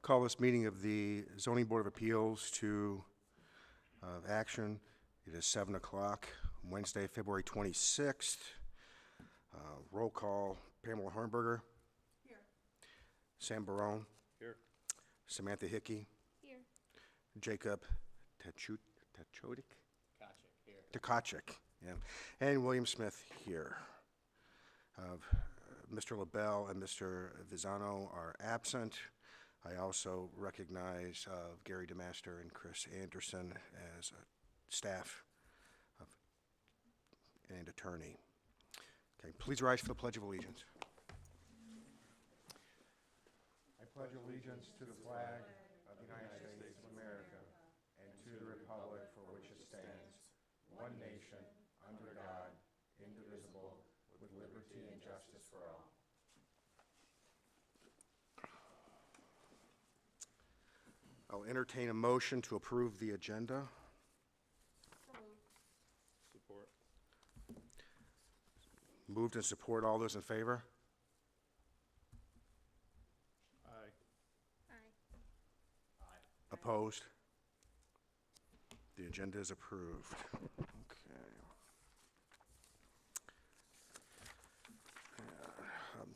Call this meeting of the Zoning Board of Appeals to action. It is 7 o'clock, Wednesday, February 26th. Roll call, Pamela Hornberger. Here. Sam Barone. Here. Samantha Hickey. Here. Jacob Tachodik? Here. Tkachik, yeah. And William Smith here. Mr. LaBelle and Mr. Visano are absent. I also recognize Gary DeMaster and Chris Anderson as staff and attorney. Okay, please rise for the Pledge of Allegiance. I pledge allegiance to the flag of the United States of America and to the republic for which it stands, one nation, under God, indivisible, with liberty and justice for all. I'll entertain a motion to approve the agenda. Support. Moved and support. All those in favor? Aye. Aye. Opposed? The agenda is approved. Okay.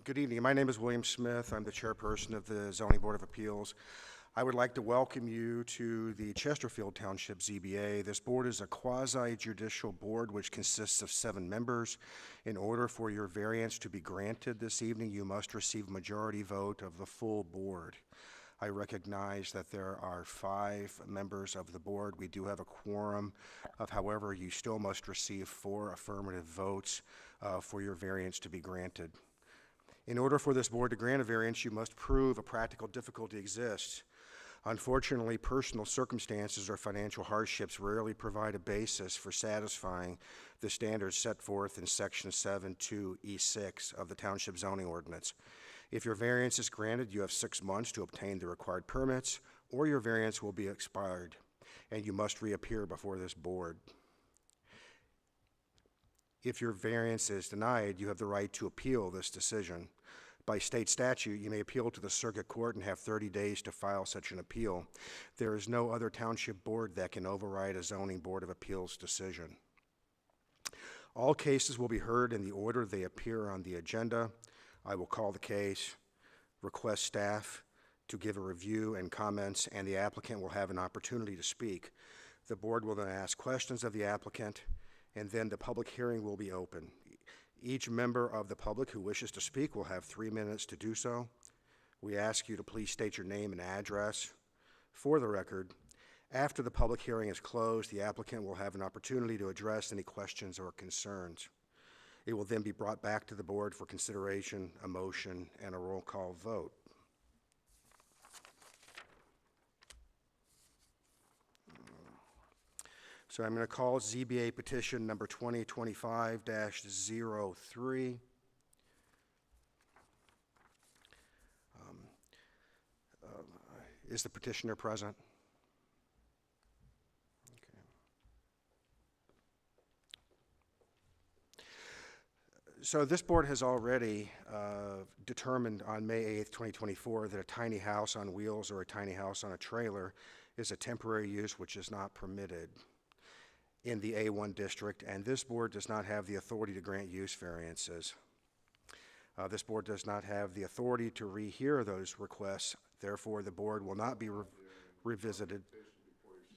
Good evening. My name is William Smith. I'm the chairperson of the Zoning Board of Appeals. I would like to welcome you to the Chesterfield Township ZBA. This board is a quasi-judicial board which consists of 7 members. In order for your variance to be granted this evening, you must receive a majority vote of the full board. I recognize that there are 5 members of the board. We do have a quorum however, you still must receive 4 affirmative votes for your variance to be granted. In order for this board to grant a variance, you must prove a practical difficulty exists. Unfortunately, personal circumstances or financial hardships rarely provide a basis for satisfying the standards set forth in Section 7(2)(e)(6) of the Township Zoning Ordinance. If your variance is granted, you have 6 months to obtain the required permits, or your variance will be expired, and you must reappear before this board. If your variance is denied, you have the right to appeal this decision. By state statute, you may appeal to the circuit court and have 30 days to file such an appeal. There is no other township board that can override a zoning board of appeals decision. All cases will be heard in the order they appear on the agenda. I will call the case, request staff to give a review and comments, and the applicant will have an opportunity to speak. The board will then ask questions of the applicant, and then the public hearing will be open. Each member of the public who wishes to speak will have 3 minutes to do so. We ask you to please state your name and address. For the record, after the public hearing is closed, the applicant will have an opportunity to address any questions or concerns. It will then be brought back to the board for consideration, a motion, and a roll call vote. So I'm going to call ZBA petition number 2025-03. Is the petitioner present? Okay. So this board has already determined on May 8th, 2024 that a tiny house on wheels or a tiny house on a trailer is a temporary use which is not permitted in the A1 district, and this board does not have the authority to grant use variances. This board does not have the authority to rehear those requests. Therefore, the board will not be revisited.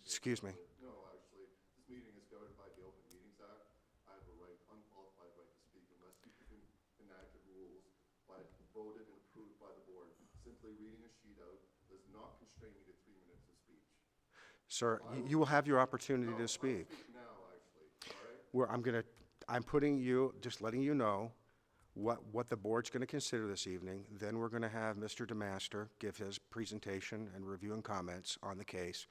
Excuse me. No, actually, this meeting is governed by the Open Meetings Act. I have a right, unqualified right to speak unless you can enact rules voted and approved by the board. Simply reading a sheet out does not constrain me to 3 minutes of speech. Sir, you will have your opportunity to speak. Now, actually, all right? I'm just letting you know what the board's going to consider this evening. Then we're going to have Mr. DeMaster give his presentation and review and comments on the case.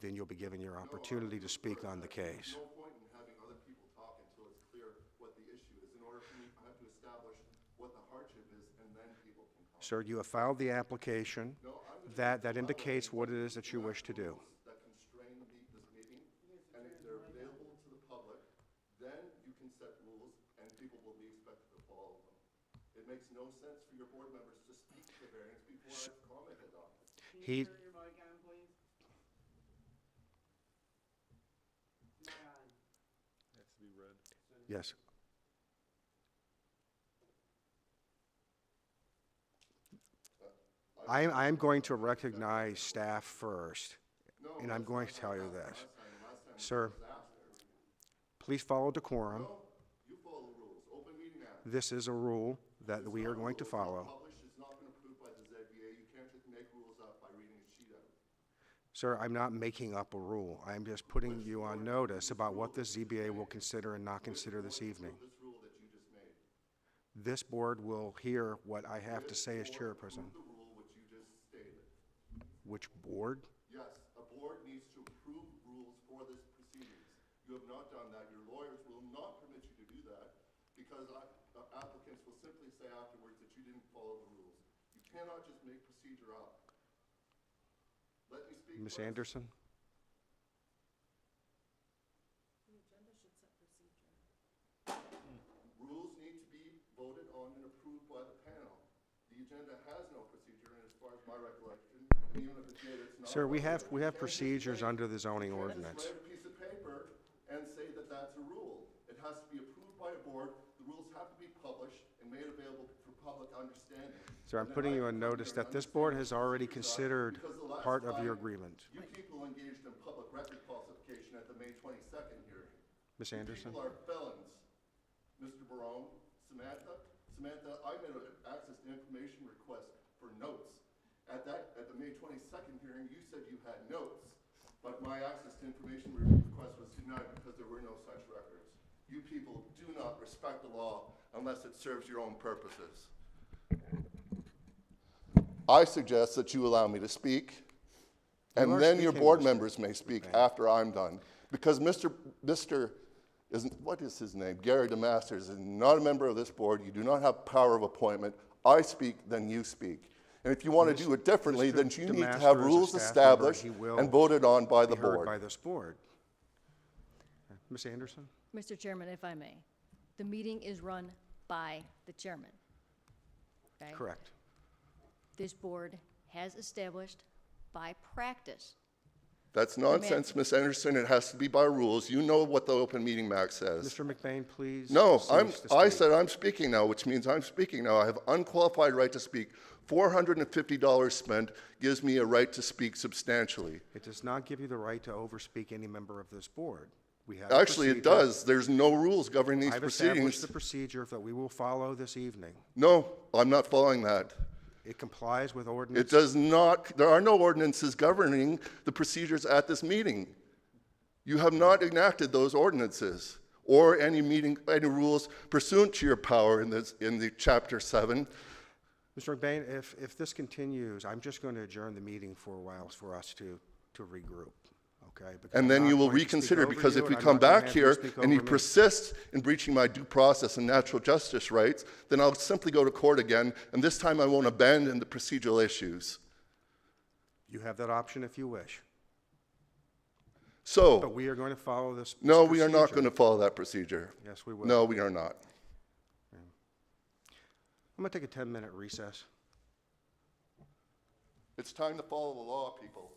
Then you'll be given your opportunity to speak on the case. There's no point in having other people talk until it's clear what the issue is. In order for me, I have to establish what the hardship is, and then people can comment. Sir, you have filed the application that indicates what it is that you wish to do. That constrain this meeting, and if they're available to the public, then you can set rules, and people will be expected to follow them. It makes no sense for your board members to speak to the variance before I've commented on it. He, Turn your mic on, please? Not on. Has to be read. yes. I'm going to recognize staff first, and I'm going to tell you this. Sir, please follow decorum. No, you follow the rules. Open Meeting Act. This is a rule that we are going to follow. Published, it's not been approved by the ZBA. You can't just make rules up by reading a sheet out. Sir, I'm not making up a rule. I'm just putting you on notice about what the ZBA will consider and not consider this evening. This rule that you just made. This board will hear what I have to say as chairperson. The rule which you just stated. Which board? Yes, a board needs to approve rules for this proceedings. You have not done that. Your lawyers will not permit you to do that because applicants will simply say afterwards that you didn't follow the rules. You cannot just make procedure up. Let me speak. Ms. first. Anderson? Rules need to be voted on and approved by the panel. The agenda has no procedure, and as far as my recollection, and even if it did, it's not. Sir, we have You can't just procedures say- under the zoning you can't ordinance. just write a piece of paper and say that that's a rule. It has to be approved by a board. The rules have to be published and made available for public understanding. Sir, I'm putting you on notice that this board has already considered part of your agreement. You people engaged in public record falsification at the May 22nd hearing. Ms. You Anderson? people are felons. Mr. Barone, Samantha, I made an access to information request for notes. At the May 22nd hearing, you said you had notes, but my access to information request was denied because there were no such records. You people do not respect the law unless it serves your own purposes. I suggest that you allow me to speak, You and are then your speaking, board Mr. members may speak Okay. after I'm done. Because what is his name? Gary DeMasters is not a member of this board. You do not have power of appointment. I speak, then you speak. And if you want to do it differently, Mr. then you need to DeMaster have is a rules staff member. established He will and voted on by the Be heard by board. this board. Ms. Anderson? Mr. Chairman, if I may, the meeting is run by the chairman. Okay? Correct. This board has established by practice. That's nonsense, Ms. Anderson. It has to be by rules. You know what the Open Meeting Act says. Mr. McBain, please. No, cease to I speak. said I'm speaking now, which means I'm speaking now. I have unqualified right to speak. $450 spent gives me a right to speak substantially. It does not give you the right to overspeak any member of this board. We have a Actually, it procedure. does. There's no rules governing these I've established proceedings. the procedure that we will follow this evening. No, I'm not following that. It complies with It ordinance. does not, there are no ordinances governing the procedures at this meeting. You have not enacted those ordinances or any rules pursuant to your power in the Chapter 7. Mr. McBain, if this continues, I'm just going to adjourn the meeting for a while for us to regroup, okay? Because And I'm then not you will going to speak reconsider, over because you, if we and I'm come not gonna back have you here speak and you over me. persist in breaching my due process and natural justice rights, then I'll simply go to court again, and this time I won't abandon the procedural issues. You have that option if you wish. But So, we are going to follow this no, we are not procedure. going to follow that procedure. Yes, we will. No, we are not. I'm going to take a 10-minute recess. It's time to follow the law, people.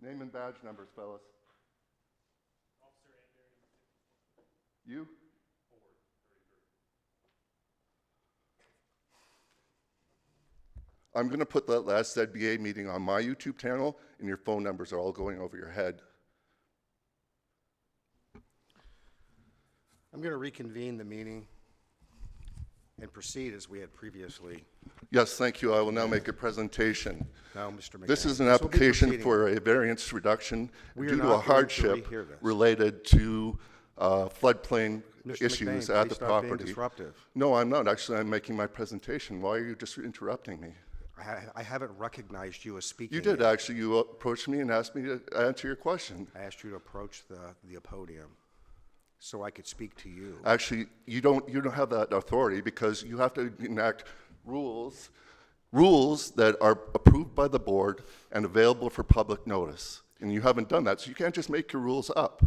Name and badge numbers, fellas. You? I'm going to put that last ZBA meeting on my YouTube channel, and your phone numbers are all going over your head. I'm going to reconvene the meeting and proceed as we had previously. Yes, thank you. I will now make a presentation. Now, Mr. McBain. This is an This will be application proceeding. for a variance reduction We are due to not a going to hardship rehear this. related to floodplain Mr. issues McBain, at please the stop being property. disruptive. No, I'm not. Actually, I'm making my presentation. Why are you just interrupting me? I haven't recognized you as speaking. You did, yet. actually. You approached me and asked me to answer your question. I asked you to approach the podium so I could speak to you. Actually, you don't have that authority because you have to enact rules that are approved by the board and available for public notice. And you haven't done that, so you can't just make your rules up.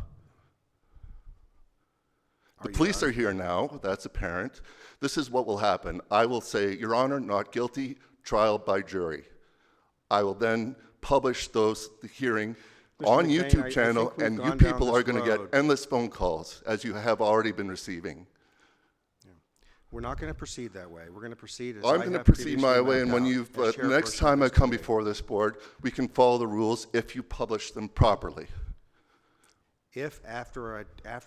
The police are here now, that's apparent. This is what will happen. I will say, Your Honor, not guilty, trial by jury. I will then publish the hearing on McBain, I YouTube think channel, we've and you gone down people this are going to get road. endless phone calls, as you have already been receiving. We're not going to proceed that way. We're going to proceed as I'm I going to have proceed my previously way, and when mapped you've, out as next chairperson time of I this come meeting. before this board, we can follow the rules if you publish them properly. If after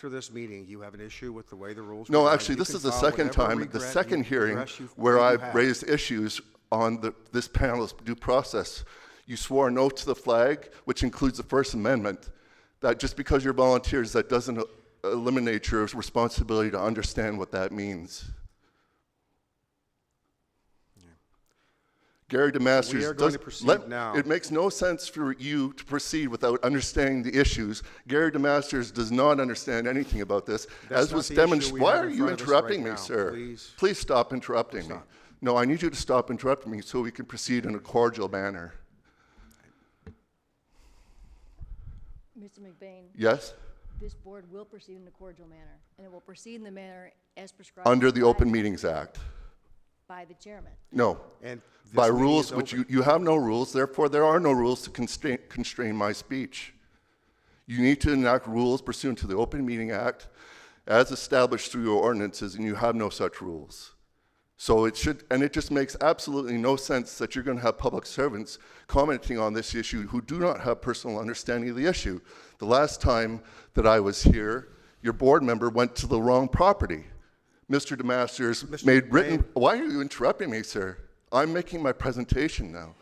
this meeting you have an issue with the way the rules. No, were done, actually, you this can is the file second whatever time, the regret second you hearing progress you- where you I've have. raised issues on this panel's due process. You swore an oath to the flag, which includes the First Amendment, that just because you're volunteers, that doesn't eliminate your responsibility to understand what that means. Gary We DeMasters are going to proceed now. It makes no sense for you to proceed without understanding the issues. Gary DeMasters does not understand anything about this, That's as not was the issue demonstrated. we Why have are in you front of us interrupting right me, now. sir? Please. Please stop interrupting me. Stop. No, I need you to stop interrupting me so we can proceed in a cordial manner. Mr. McBain, Yes? this board will proceed in a cordial manner, and it will proceed in the manner as prescribed. Under the by- Open Meetings Act. By the chairman. No. And this By meeting rules, is which open. you have no rules, therefore there are no rules to constrain my speech. You need to enact rules pursuant to the Open Meeting Act as established through your ordinances, and you have no such rules. So it just makes absolutely no sense that you're going to have public servants commenting on this issue who do not have personal understanding of the issue. The last time that I was here, your board member went to the wrong property. Mr. DeMasters Mr. made written, McBain. why are you interrupting me, sir? I'm making my presentation now.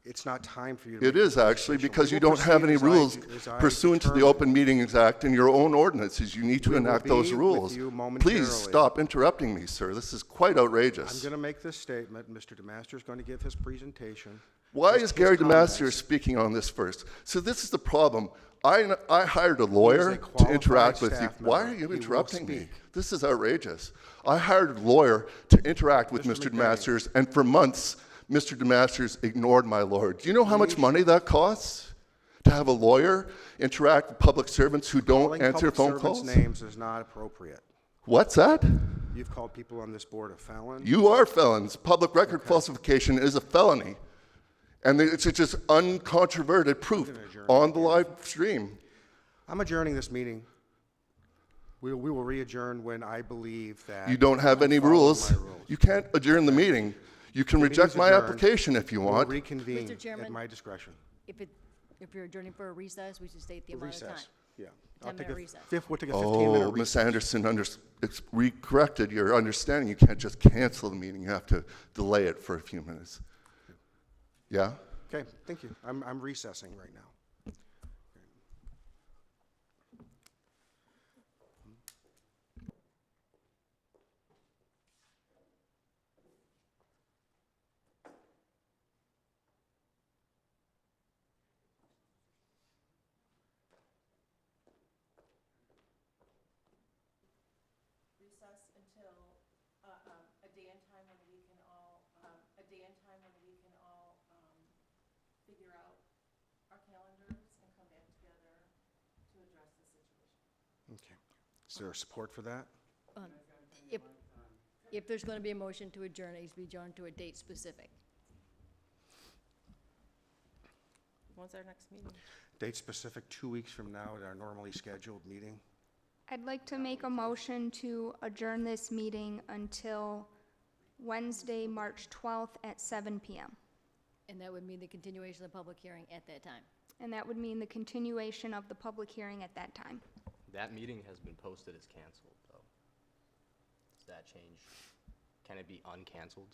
It's not time for you to. It make is a actually, presentation. because We you will don't have proceed any as I- rules as I pursuant to the determine. Open Meetings Act and your own ordinances. You need to We will enact those be with rules. you Please momentarily. stop interrupting me, sir. This is quite I'm outrageous. going to make this statement. Mr. DeMaster is going to give his presentation. Why His- is his Gary comments. DeMasters speaking on this first? So this is the problem. I hired a lawyer to qualified interact with you. staff Why are member. you He will interrupting me? speak. This is outrageous. I hired a lawyer to interact with Mr. Mr. McBain. DeMasters, and for months, Mr. DeMasters ignored my lawyer. Do you know how much money that costs? To have a lawyer interact with public servants who don't Calling answer public phone servants' calls? names is not appropriate. What's that? You've called people on this board a felon. You are felons. Public record falsification is a felony. And it's just uncontroverted proof on the live stream. I'm adjourning this meeting. We will re-adjourn when I believe that. You don't have any follow rules. my rules. You can't adjourn the meeting. You can meeting's reject my adjourned. application if you We'll want. reconvene Mr. at Chairman. my discretion. If you're adjourning for a recess, we should state the amount of time. Recess, yeah. I'll 10-minute take recess. We'll take a 15-minute Oh, recess. Ms. Anderson, it's corrected your understanding. You can't just cancel the meeting. You have to delay it for a few minutes. Yeah? Okay, thank you. I'm recessing right now. Recess until a day and time when we can all, figure out our calendars and come back together to address the situation. Okay. Is there support for that? If there's going to be a motion to adjourn, it needs to be adjourned to a date specific. When's our next meeting? Date specific, 2 weeks from now at our normally scheduled meeting. I'd like to make a motion to adjourn this meeting until Wednesday, March 12th at 7 PM. And that would mean the continuation of the public hearing at that time. And that would mean the continuation of the public hearing at that time. That meeting has been posted as canceled, though. Does that change? Can it be uncanceled?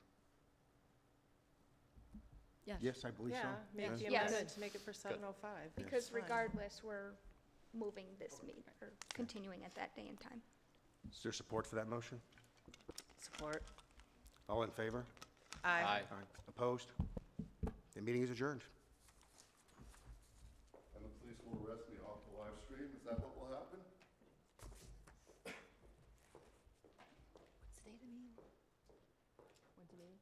Yes. Yes, I believe so. Yeah, make the Yes. amendment to make it for 7:05. Because Fine. regardless, we're moving this meeting, or continuing at that day and time. Is there support for that motion? Support. All in favor? Aye. Aye. Opposed? The meeting is adjourned. And the police will arrest me off the live stream, is that what will happen? What's the date of the meeting? When's the meeting?